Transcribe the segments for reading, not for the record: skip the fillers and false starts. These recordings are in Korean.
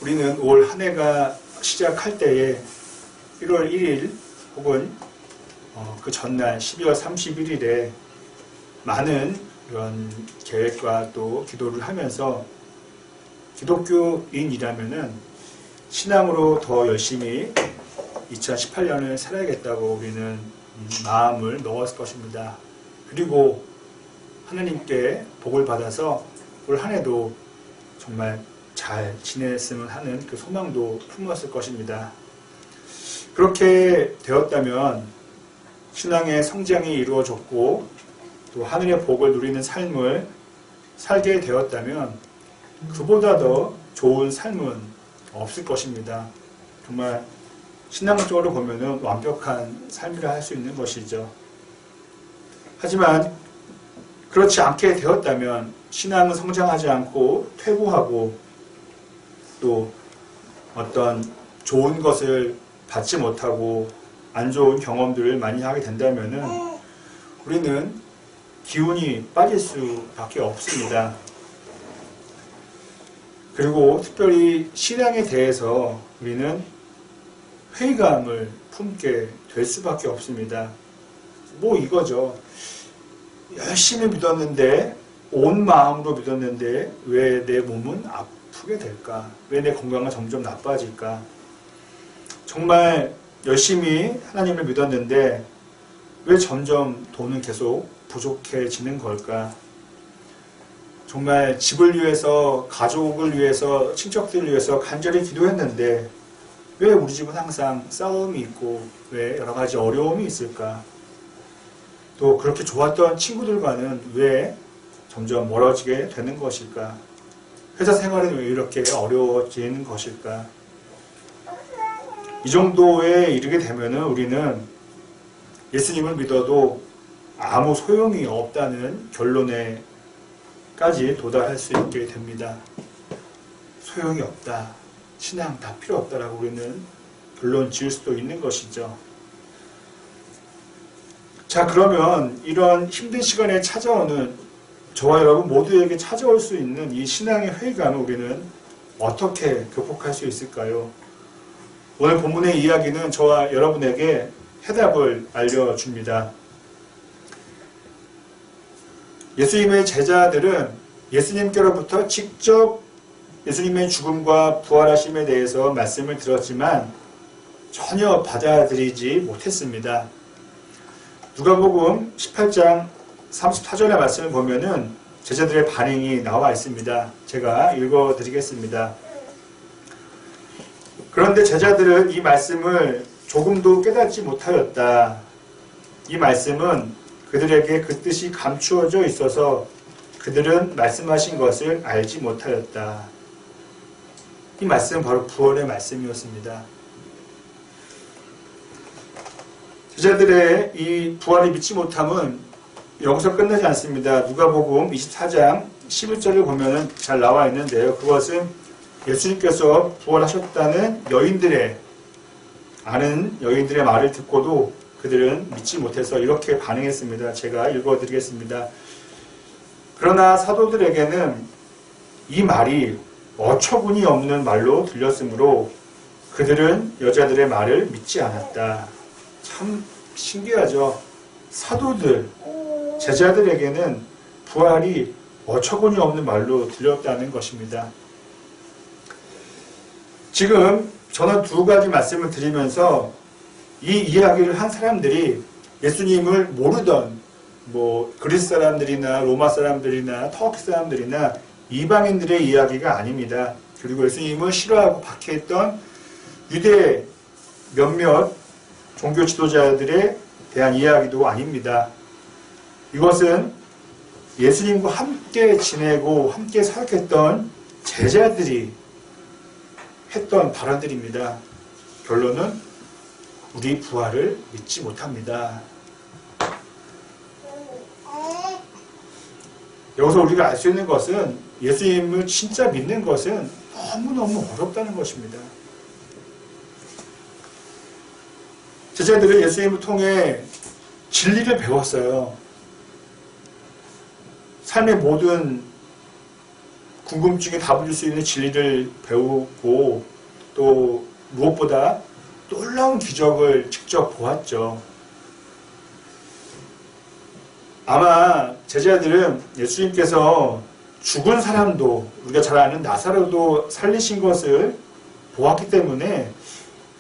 우리는 올 한 해가 시작할 때에 1월 1일 혹은 그 전날 12월 31일에 많은 이런 계획과 또 기도를 하면서 기독교인이라면은 신앙으로 더 열심히 2018년을 살아야겠다고 우리는 마음을 먹었을 것입니다. 그리고 하나님께 복을 받아서 올 한 해도 정말 잘 지냈으면 하는 그 소망도 품었을 것입니다. 그렇게 되었다면 신앙의 성장이 이루어졌고 또 하늘의 복을 누리는 삶을 살게 되었다면 그보다 더 좋은 삶은 없을 것입니다. 정말 신앙적으로 보면은 완벽한 삶이라 할 수 있는 것이죠. 하지만 그렇지 않게 되었다면 신앙은 성장하지 않고 퇴보하고 또 어떤 좋은 것을 받지 못하고 안 좋은 경험들을 많이 하게 된다면은 우리는 기운이 빠질 수밖에 없습니다. 그리고 특별히 신앙에 대해서 우리는 회의감을 품게 될 수밖에 없습니다. 뭐 이거죠. 열심히 믿었는데 온 마음으로 믿었는데 왜 내 몸은 아프게 될까? 왜 내 건강은 점점 나빠질까? 정말 열심히 하나님을 믿었는데 왜 점점 돈은 계속 부족해지는 걸까? 정말 집을 위해서, 가족을 위해서, 친척들을 위해서 간절히 기도했는데 왜 우리 집은 항상 싸움이 있고 왜 여러 가지 어려움이 있을까? 또 그렇게 좋았던 친구들과는 왜 점점 멀어지게 되는 것일까? 회사 생활은 왜 이렇게 어려워지는 것일까? 이 정도에 이르게 되면은 우리는 예수님을 믿어도 아무 소용이 없다는 결론에까지 도달할 수 있게 됩니다. 소용이 없다. 신앙 다 필요 없다라고 우리는 결론 지을 수도 있는 것이죠. 자, 그러면 이런 힘든 시간에 찾아오는 저와 여러분 모두에게 찾아올 수 있는 이 신앙의 회의감을 우리는 어떻게 극복할 수 있을까요? 오늘 본문의 이야기는 저와 여러분에게 해답을 알려줍니다. 예수님의 제자들은 예수님께로부터 직접 예수님의 죽음과 부활하심에 대해서 말씀을 들었지만 전혀 받아들이지 못했습니다. 누가복음 18장 34절의 말씀을 보면은 제자들의 반응이 나와 있습니다. 제가 읽어드리겠습니다. 그런데 제자들은 이 말씀을 조금도 깨닫지 못하였다. 이 말씀은 그들에게 그 뜻이 감추어져 있어서 그들은 말씀하신 것을 알지 못하였다. 이 말씀은 바로 부활의 말씀이었습니다. 제자들의 이 부활을 믿지 못함은 여기서 끝나지 않습니다. 누가복음 24장 11절을 보면 잘 나와 있는데요. 그것은 예수님께서 부활하셨다는 아는 여인들의 말을 듣고도 그들은 믿지 못해서 이렇게 반응했습니다. 제가 읽어드리겠습니다. 그러나 사도들에게는 이 말이 어처구니 없는 말로 들렸으므로 그들은 여자들의 말을 믿지 않았다. 참 신기하죠. 사도들, 제자들에게는 부활이 어처구니 없는 말로 들렸다는 것입니다. 지금 저는 두 가지 말씀을 드리면서 이 이야기를 한 사람들이 예수님을 모르던 그리스 사람들이나 로마 사람들이나 터키 사람들이나 이방인들의 이야기가 아닙니다. 그리고 예수님을 싫어하고 박해했던 유대 몇몇 종교 지도자들에 대한 이야기도 아닙니다. 이것은 예수님과 함께 지내고 함께 살았던 제자들이 했던 발언들입니다. 결론은 우리 부활을 믿지 못합니다. 여기서 우리가 알 수 있는 것은 예수님을 진짜 믿는 것은 너무너무 어렵다는 것입니다. 제자들은 예수님을 통해 진리를 배웠어요. 삶의 모든 궁금증에 답을 줄 수 있는 진리를 배우고 또 무엇보다 놀라운 기적을 직접 보았죠. 아마 제자들은 예수님께서 죽은 사람도 우리가 잘 아는 나사로도 살리신 것을 보았기 때문에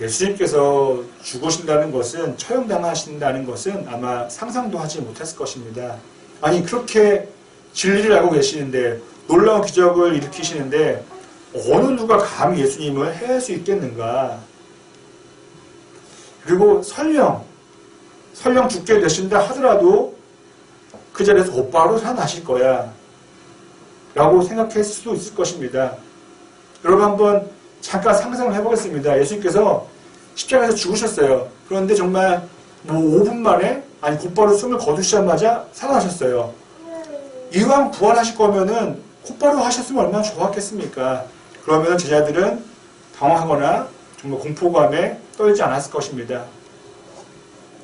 예수님께서 죽으신다는 것은 처형당하신다는 것은 아마 상상도 하지 못했을 것입니다. 아니 그렇게 진리를 알고 계시는데 놀라운 기적을 일으키시는데 어느 누가 감히 예수님을 해할 수 있겠는가. 그리고 설령 죽게 되신다 하더라도 그 자리에서 곧바로 살아나실 거야 라고 생각했을 수도 있을 것입니다. 여러분 한번 잠깐 상상을 해보겠습니다. 예수님께서 십자가에서 죽으셨어요. 그런데 정말 5분 만에 아니 곧바로 숨을 거두시자마자 살아나셨어요. 이왕 부활하실 거면은 곧바로 하셨으면 얼마나 좋았겠습니까? 그러면 제자들은 당황하거나 정말 공포감에 떨지 않았을 것입니다.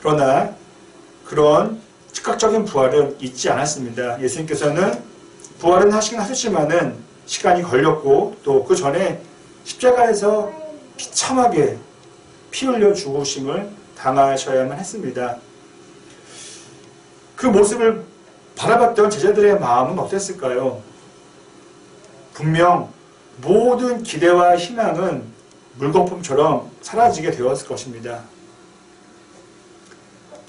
그러나 그런 즉각적인 부활은 있지 않았습니다. 예수님께서는 부활은 하시긴 하셨지만은 시간이 걸렸고 또 그 전에 십자가에서 비참하게 피 흘려 죽으심을 당하셔야만 했습니다. 그 모습을 바라봤던 제자들의 마음은 어땠을까요? 분명 모든 기대와 희망은 물거품처럼 사라지게 되었을 것입니다.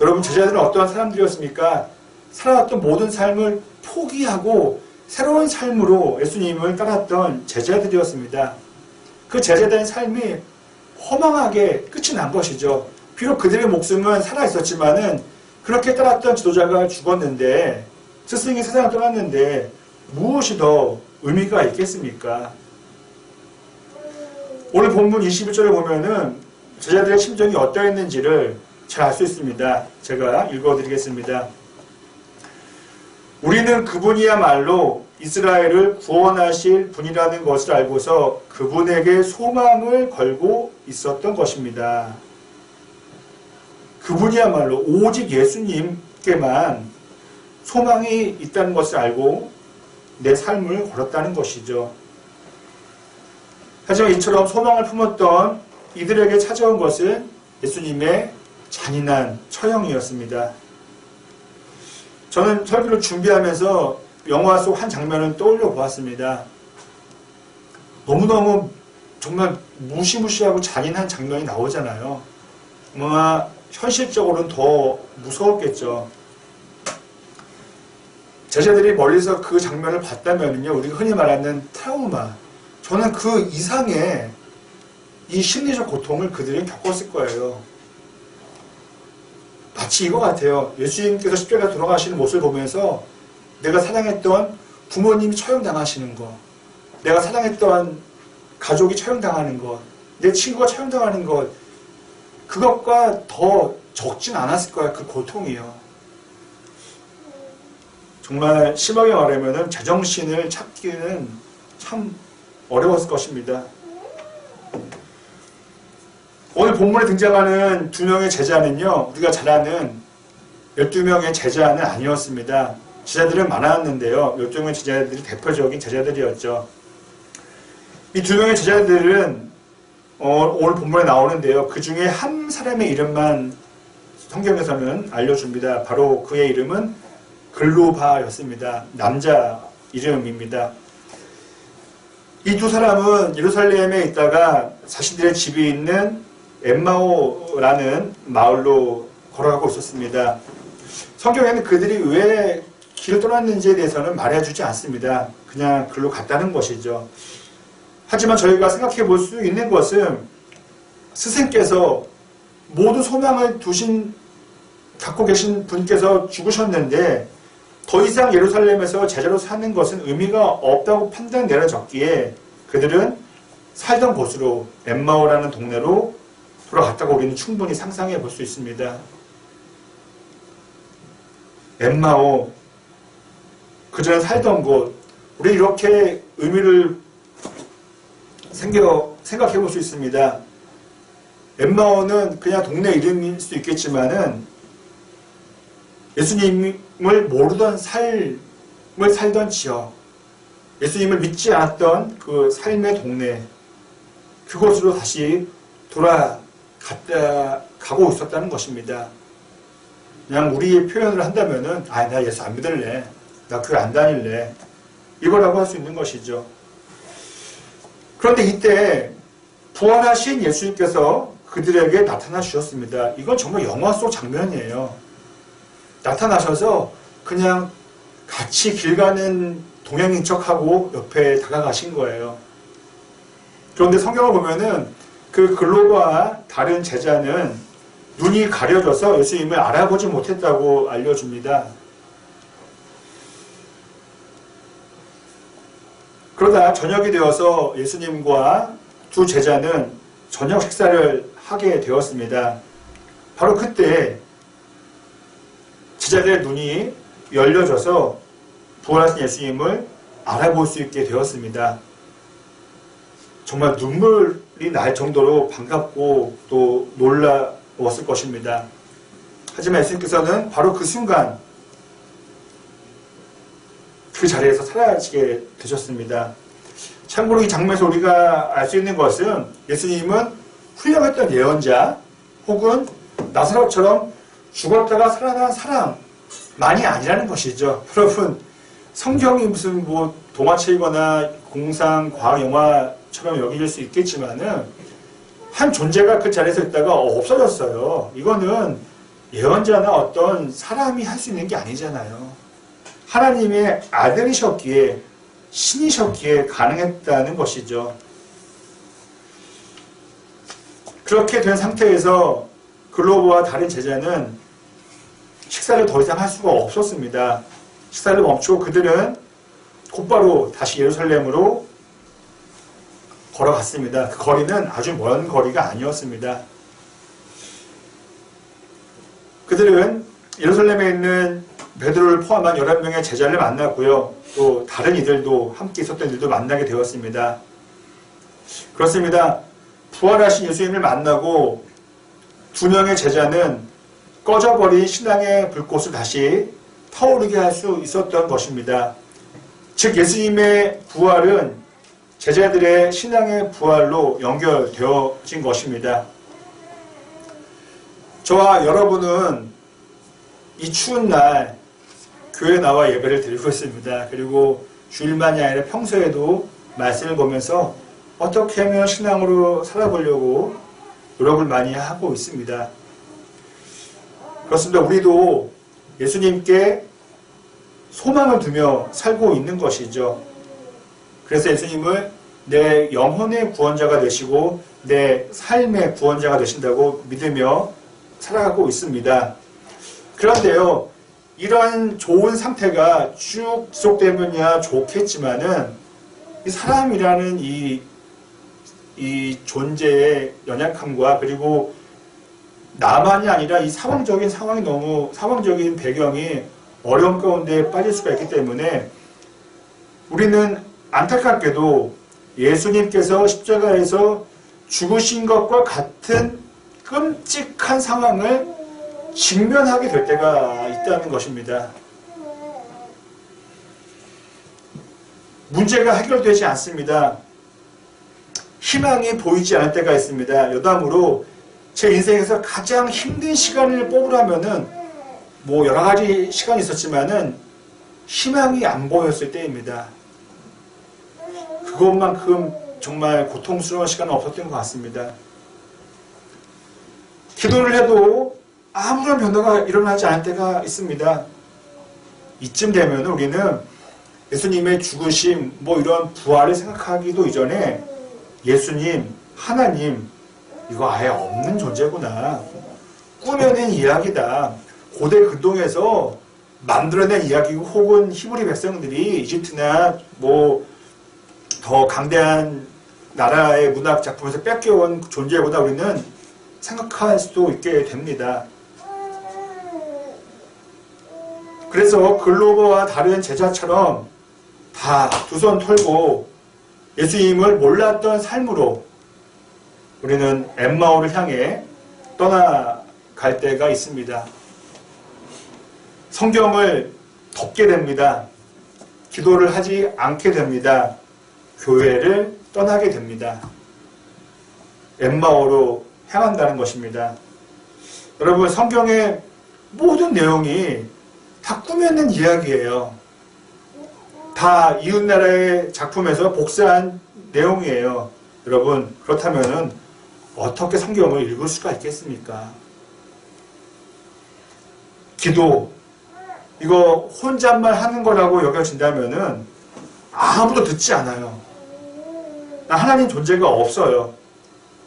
여러분 제자들은 어떠한 사람들이었습니까? 살아왔던 모든 삶을 포기하고 새로운 삶으로 예수님을 따랐던 제자들이었습니다. 그 제자들의 삶이 허망하게 끝이 난 것이죠. 비록 그들의 목숨은 살아있었지만은 그렇게 따랐던 지도자가 죽었는데 스승이 세상을 떠났는데 무엇이 더 의미가 있겠습니까? 오늘 본문 21절에 보면은 제자들의 심정이 어떠했는지를 잘 알 수 있습니다. 제가 읽어드리겠습니다. 우리는 그분이야말로 이스라엘을 구원하실 분이라는 것을 알고서 그분에게 소망을 걸고 있었던 것입니다. 그분이야말로 오직 예수님께만 소망이 있다는 것을 알고 내 삶을 걸었다는 것이죠. 하지만 이처럼 소망을 품었던 이들에게 찾아온 것은 예수님의 잔인한 처형이었습니다. 저는 설교를 준비하면서 영화 속 한 장면을 떠올려 보았습니다. 너무너무 정말 무시무시하고 잔인한 장면이 나오잖아요. 아마 현실적으로는 더 무서웠겠죠. 제자들이 멀리서 그 장면을 봤다면요, 우리가 흔히 말하는 트라우마, 저는 그 이상의 이 심리적 고통을 그들은 겪었을 거예요. 마치 이거 같아요. 예수님께서 십자가에 돌아가시는 모습을 보면서 내가 사랑했던 부모님이 처형당하시는 것, 내가 사랑했던 가족이 처형당하는 것, 내 친구가 처형당하는 것, 그것과 더 적진 않았을 거야, 그 고통이요. 정말 심하게 말하면 제정신을 찾기는 참 어려웠을 것입니다. 오늘 본문에 등장하는 2명의 제자는요, 우리가 잘 아는 12명의 제자는 아니었습니다. 제자들은 많았는데요. 12명의 제자들이 대표적인 제자들이었죠. 이 2명의 제자들은 오늘 본문에 나오는데요. 그 중에 한 사람의 이름만 성경에서는 알려줍니다. 바로 그의 이름은 글로바였습니다. 남자 이름입니다. 이 두 사람은 예루살렘에 있다가 자신들의 집이 있는 엠마오라는 마을로 걸어가고 있었습니다. 성경에는 그들이 왜 길을 떠났는지에 대해서는 말해주지 않습니다. 그냥 글로 갔다는 것이죠. 하지만 저희가 생각해 볼 수 있는 것은 스승께서 모든 소망을 갖고 계신 분께서 죽으셨는데 더 이상 예루살렘에서 제자로 사는 것은 의미가 없다고 판단 내려졌기에 그들은 살던 곳으로 엠마오라는 동네로 돌아갔다고 우리는 충분히 상상해 볼 수 있습니다. 엠마오, 그전에 살던 곳, 우리 이렇게 의미를 생각해 볼 수 있습니다. 엠마오는 그냥 동네 이름일 수도 있겠지만은 예수님을 모르던 삶을 살던 지역, 예수님을 믿지 않았던 그 삶의 동네, 그곳으로 다시 가고 있었다는 것입니다. 그냥 우리의 표현을 한다면은, 나 예수 안 믿을래. 나 교회 안 다닐래. 이거라고 할 수 있는 것이죠. 그런데 이때 부활하신 예수님께서 그들에게 나타나 주셨습니다. 이건 정말 영화 속 장면이에요. 나타나셔서 그냥 같이 길 가는 동행인 척하고 옆에 다가가신 거예요. 그런데 성경을 보면은 그 글로바와 다른 제자는 눈이 가려져서 예수님을 알아보지 못했다고 알려줍니다. 그러다 저녁이 되어서 예수님과 두 제자는 저녁 식사를 하게 되었습니다. 바로 그때 제자들의 눈이 열려져서 부활하신 예수님을 알아볼 수 있게 되었습니다. 정말 눈물이 날 정도로 반갑고 또 놀라웠을 것입니다. 하지만 예수님께서는 바로 그 순간 그 자리에서 사라지게 되셨습니다. 참고로 이 장면에서 우리가 알 수 있는 것은 예수님은 훌륭했던 예언자 혹은 나사로처럼 죽었다가 살아난 사람만이 아니라는 것이죠. 여러분, 성경이 무슨 동화책이거나 공상 과학 영화처럼 여길 수 있겠지만은 한 존재가 그 자리에서 있다가 없어졌어요. 이거는 예언자나 어떤 사람이 할 수 있는 게 아니잖아요. 하나님의 아들이셨기에, 신이셨기에 가능했다는 것이죠. 그렇게 된 상태에서 글로버와 다른 제자는 식사를 더 이상 할 수가 없었습니다. 식사를 멈추고 그들은 곧바로 다시 예루살렘으로 걸어갔습니다. 그 거리는 아주 먼 거리가 아니었습니다. 그들은 예루살렘에 있는 베드로를 포함한 11명의 제자를 만났고요. 또 다른 이들도 함께 있었던 이들도 만나게 되었습니다. 그렇습니다. 부활하신 예수님을 만나고 두 명의 제자는 꺼져버린 신앙의 불꽃을 다시 타오르게 할 수 있었던 것입니다. 즉 예수님의 부활은 제자들의 신앙의 부활로 연결되어진 것입니다. 저와 여러분은 이 추운 날 교회에 나와 예배를 드리고 있습니다. 그리고 주일만이 아니라 평소에도 말씀을 보면서 어떻게 하면 신앙으로 살아보려고 노력을 많이 하고 있습니다. 그렇습니다. 우리도 예수님께 소망을 두며 살고 있는 것이죠. 그래서 예수님을 내 영혼의 구원자가 되시고 내 삶의 구원자가 되신다고 믿으며 살아가고 있습니다. 그런데요, 이런 좋은 상태가 쭉 지속되면야 좋겠지만은 이 사람이라는 이 존재의 연약함과 그리고 나만이 아니라 이 상황적인 배경이 어려운 가운데 빠질 수가 있기 때문에 우리는 안타깝게도 예수님께서 십자가에서 죽으신 것과 같은 끔찍한 상황을 직면하게 될 때가 있다는 것입니다. 문제가 해결되지 않습니다. 희망이 보이지 않을 때가 있습니다. 여담으로 제 인생에서 가장 힘든 시간을 뽑으라면은 여러 가지 시간이 있었지만은 희망이 안 보였을 때입니다. 그것만큼 정말 고통스러운 시간은 없었던 것 같습니다. 기도를 해도 아무런 변화가 일어나지 않을 때가 있습니다. 이쯤 되면 우리는 예수님의 죽으심, 이런 부활을 생각하기도 이전에 예수님, 하나님, 이거 아예 없는 존재구나. 꾸며낸 이야기다. 고대 근동에서 만들어낸 이야기고 혹은 히브리 백성들이 이집트나 더 강대한 나라의 문학 작품에서 뺏겨온 존재보다 우리는 생각할 수도 있게 됩니다. 그래서 글로버와 다른 제자처럼 다 두 손 털고 예수님을 몰랐던 삶으로 우리는 엠마오를 향해 떠나갈 때가 있습니다. 성경을 덮게 됩니다. 기도를 하지 않게 됩니다. 교회를 떠나게 됩니다. 엠마오로 향한다는 것입니다. 여러분, 성경의 모든 내용이 다 꾸며낸 이야기예요. 다 이웃나라의 작품에서 복사한 내용이에요. 여러분, 그렇다면 어떻게 성경을 읽을 수가 있겠습니까? 기도, 이거 혼잣말 하는 거라고 여겨진다면 아무도 듣지 않아요. 하나님 존재가 없어요.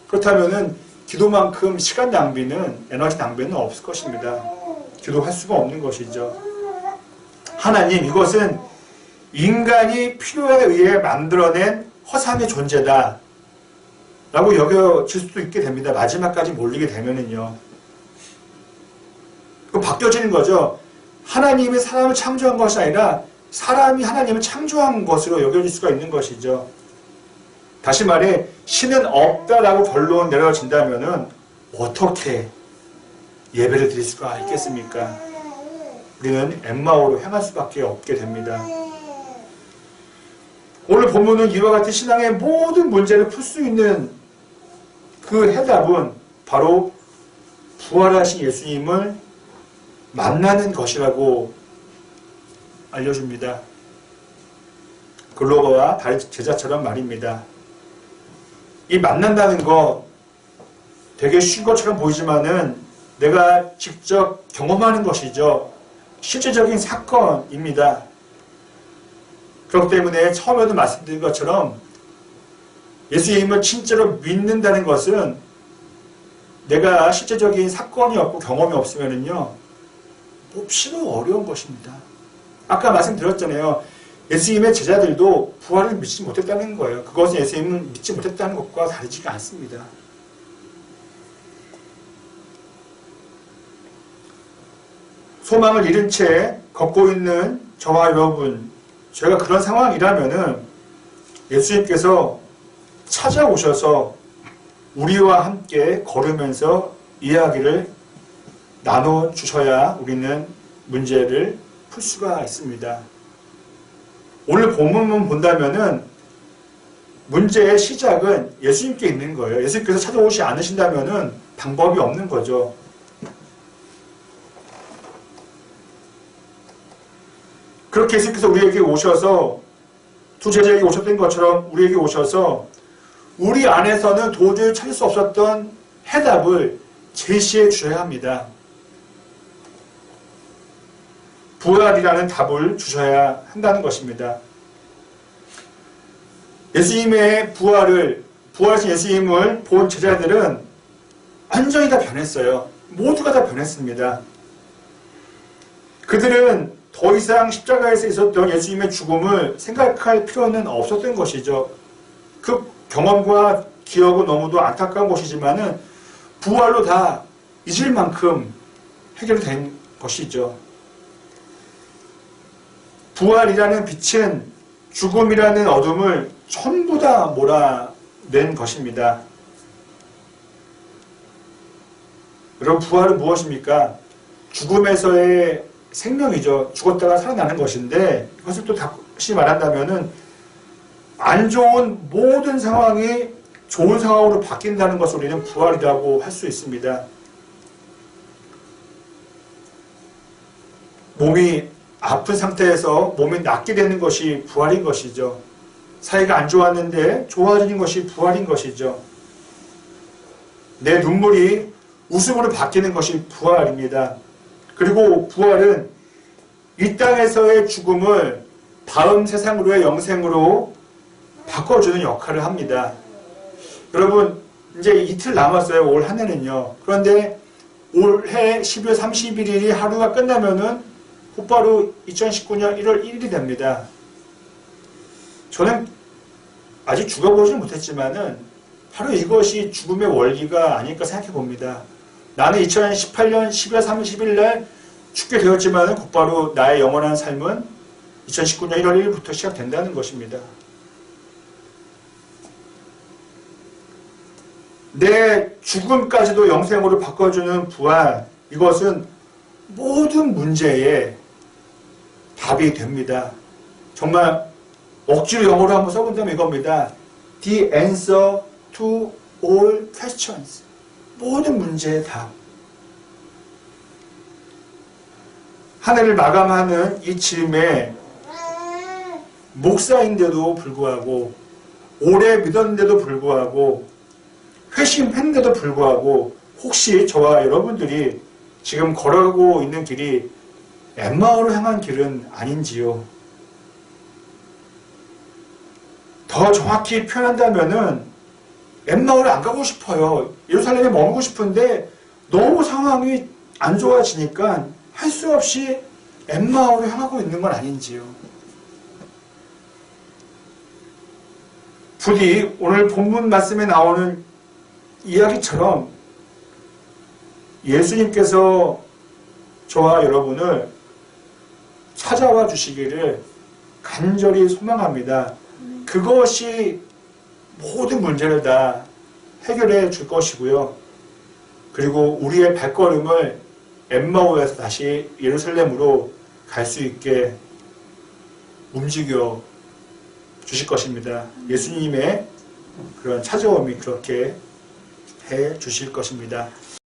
그렇다면 기도만큼 시간 낭비는, 에너지 낭비는 없을 것입니다. 기도할 수가 없는 것이죠. 하나님, 이것은 인간이 필요에 의해 만들어낸 허상의 존재다 라고 여겨질 수도 있게 됩니다. 마지막까지 몰리게 되면은요. 그럼 바뀌어지는 거죠. 하나님이 사람을 창조한 것이 아니라 사람이 하나님을 창조한 것으로 여겨질 수가 있는 것이죠. 다시 말해, 신은 없다라고 결론 내려진다면 어떻게 예배를 드릴 수가 있겠습니까? 우리는 엠마오로 향할 수밖에 없게 됩니다. 오늘 본문은 이와 같은 신앙의 모든 문제를 풀 수 있는 그 해답은 바로 부활하신 예수님을 만나는 것이라고 알려줍니다. 글로버와 다른 제자처럼 말입니다. 이 만난다는 거 되게 쉬운 것처럼 보이지만은 내가 직접 경험하는 것이죠. 실제적인 사건입니다. 그렇기 때문에 처음에도 말씀드린 것처럼 예수님을 진짜로 믿는다는 것은 내가 실제적인 사건이 없고 경험이 없으면은요, 몹시도 어려운 것입니다. 아까 말씀드렸잖아요. 예수님의 제자들도 부활을 믿지 못했다는 거예요. 그것은 예수님을 믿지 못했다는 것과 다르지가 않습니다. 소망을 잃은 채 걷고 있는 저와 여러분, 저희가 그런 상황이라면은 예수님께서 찾아오셔서 우리와 함께 걸으면서 이야기를 나눠주셔야 우리는 문제를 풀 수가 있습니다. 오늘 본문만 본다면은 문제의 시작은 예수님께 있는 거예요. 예수님께서 찾아오지 않으신다면은 방법이 없는 거죠. 그렇게 예수님께서 우리에게 오셔서 두 제자에게 오셨던 것처럼 우리에게 오셔서 우리 안에서는 도저히 찾을 수 없었던 해답을 제시해 주셔야 합니다. 부활이라는 답을 주셔야 한다는 것입니다. 예수님의 부활하신 예수님을 본 제자들은 완전히 다 변했어요. 모두가 다 변했습니다. 그들은 더 이상 십자가에서 있었던 예수님의 죽음을 생각할 필요는 없었던 것이죠. 그 경험과 기억은 너무도 안타까운 것이지만은 부활로 다 잊을 만큼 해결된 것이죠. 부활이라는 빛은 죽음이라는 어둠을 전부 다 몰아낸 것입니다. 여러분, 부활은 무엇입니까? 죽음에서의 생명이죠. 죽었다가 살아나는 것인데, 이것을 또 다시 말한다면은 안 좋은 모든 상황이 좋은 상황으로 바뀐다는 것을 우리는 부활이라고 할 수 있습니다. 몸이 아픈 상태에서 몸이 낫게 되는 것이 부활인 것이죠. 사이가 안 좋았는데 좋아지는 것이 부활인 것이죠. 내 눈물이 웃음으로 바뀌는 것이 부활입니다. 그리고 부활은 이 땅에서의 죽음을 다음 세상으로의 영생으로 바꿔주는 역할을 합니다. 여러분, 이제 이틀 남았어요. 올 한 해는요. 그런데 올해 12월 31일이 하루가 끝나면은 곧바로 2019년 1월 1일이 됩니다. 저는 아직 죽어보지는 못했지만은 바로 이것이 죽음의 원리가 아닐까 생각해 봅니다. 나는 2018년 12월 30일 날 죽게 되었지만은 곧바로 나의 영원한 삶은 2019년 1월 1일부터 시작된다는 것입니다. 내 죽음까지도 영생으로 바꿔주는 부활, 이것은 모든 문제에 답이 됩니다. 정말 억지로 영어로 한번 써본다면 이겁니다. The answer to all questions. 모든 문제의 답. 한 해를 마감하는 이 즈음에 목사인데도 불구하고 오래 믿었는데도 불구하고 회심했는데도 불구하고 혹시 저와 여러분들이 지금 걸어가고 있는 길이 엠마오로 향한 길은 아닌지요? 더 정확히 표현한다면은 엠마오를 안 가고 싶어요. 예루살렘에 머물고 싶은데 너무 상황이 안 좋아지니까 할 수 없이 엠마오로 향하고 있는 건 아닌지요? 부디 오늘 본문 말씀에 나오는 이야기처럼 예수님께서 저와 여러분을 찾아와 주시기를 간절히 소망합니다. 그것이 모든 문제를 다 해결해 줄 것이고요. 그리고 우리의 발걸음을 엠마오에서 다시 예루살렘으로 갈 수 있게 움직여 주실 것입니다. 예수님의 그런 찾아옴이 그렇게 해 주실 것입니다.